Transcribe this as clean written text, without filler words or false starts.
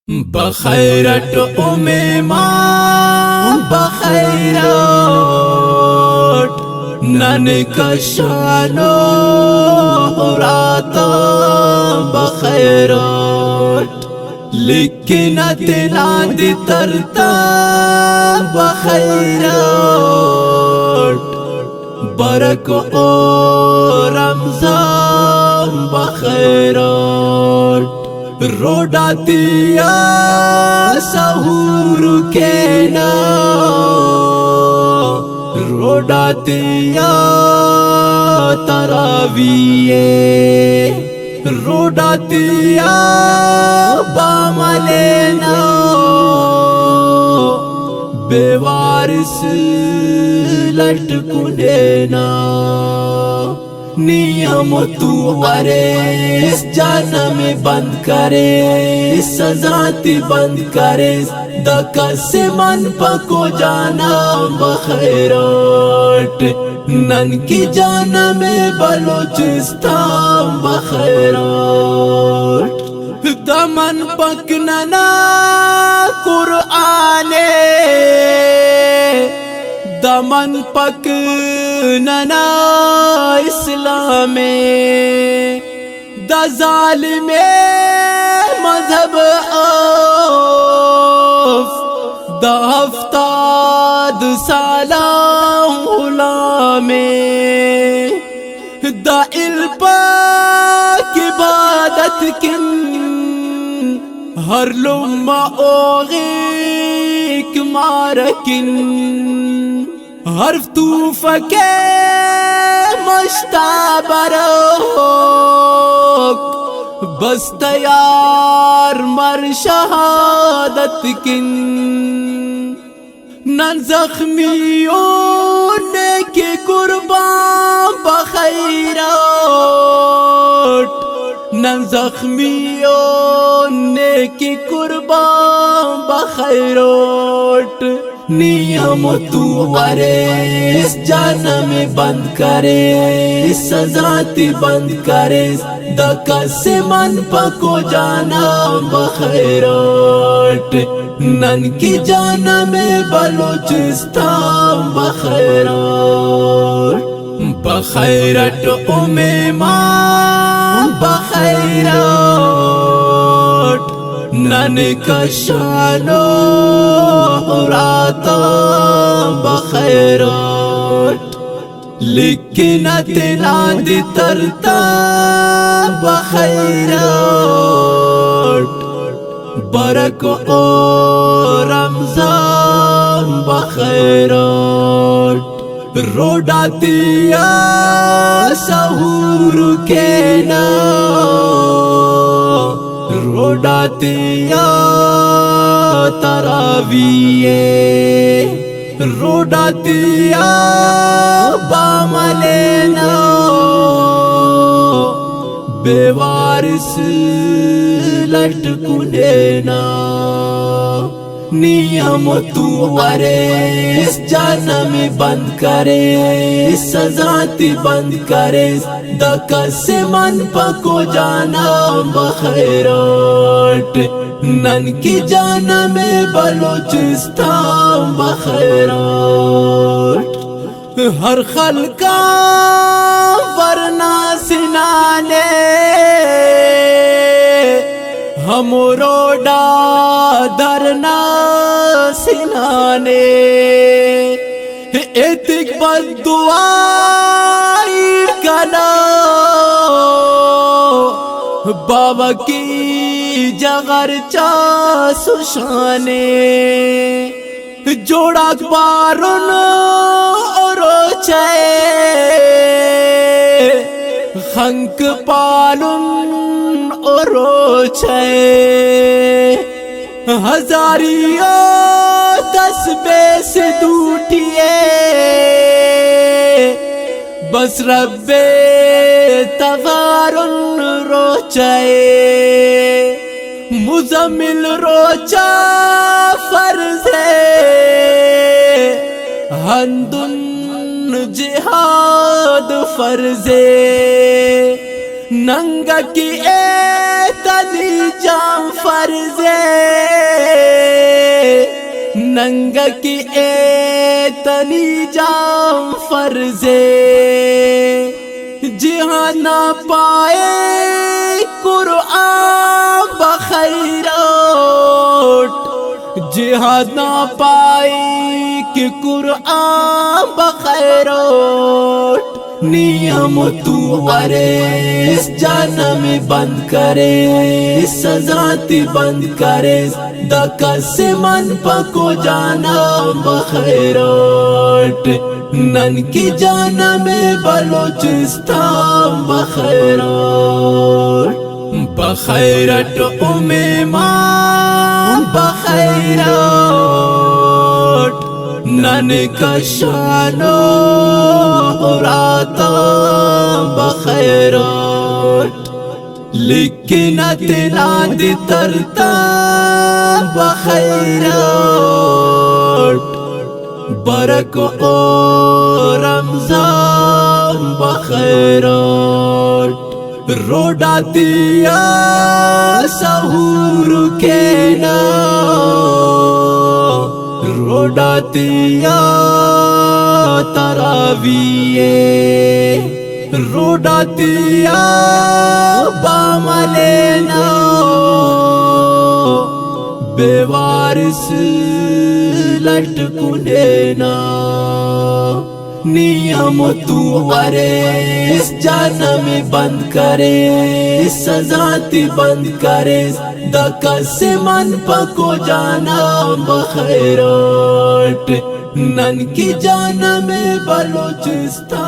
بخیرت امیمان بخیرت نن کشانو راتا بخیرت لیکن تلاد ترتا بخیرت برک او رمضان بخیرت روڈاتیا سحور کے نا روڈاتیا تراویح روڈاتیا باملینا بے وارث لٹکنے نیامتو ورے جانا میں بند کرے سزاتی بند کرے دکا سے من پکو جانا بخیرت نن کی جانا میں بلوچستان بخیرت دمن پکننا قرآنے دمن پک ننا اسلام دا ظالم مذہب آف دا ہفتاد سالہ غلام دا الپاک عبادت کن ہر لمہ اوغیک مارکن حرف تو فکے مشتابروک بس تیار مر شہادت کن نن زخمیوں کے قربان بخیرت نن زخمیوں کے قربان بخیرت نیامتو ورے جانا میں بند کرے سزاتی بند کرے دکا سے من پکو جانا بخیرت نن کی جانا میں بلوچستان بخیرت بخیرت امیمان بخیرت نن کشانو راتا بخیرت لیکن تلاد ترتا بخیرت برک او رمضان بخیرت روڈاتیا سحور کے نا روڈاتیا تراویح روڈاتیا باملینا بے وارث لٹکنے نیامتو ورے جانا میں بند کرے سزاتی بند کرے دکا سے من پکو جانا بخیرت نن کی جانا میں بلوچستان بخیرت ہر خلقا ورنہ سنانے ہم روڈا درنا سنانے ایتک بد دعائی کنا بابا کی جگر چاسوشانے جوڑا بارن اور چے خنک پالن اور چھے ہزاریوں تسبیح سے دوٹیے بس رب تغارن روچے مزمل روچا فرض ہے ہندن جہاد فرض ہے ننگا کی اے تلی جام فرض ہے ننگا کی اے تنی جام فرضے جہاں نہ پائے قرآن بخیروٹ جہاں نہ پائے کہ قرآن بخیروٹ نیم تو ارے اس جہنم بند کرے سزاتی بند کرے دکا سے من پکو جانا بخیروٹ نن کی جانم بلوچستان بخیروٹ بخیرٹ امام بخیروٹ نن کا شانو راتا بخیروٹ لیکن تلاد ترتا بخیروٹ برک او رمضان بخیروٹ روڈا دیا سحور کے نا روڈا دیا تراویے روڈا دیا باملینا بے وارث لٹکولینا نیم تو ارے اس جہنم بند کرے سزاتی بند کرے دکا سے من پکو جانا بخیروٹ نن کی جانم بلوچستان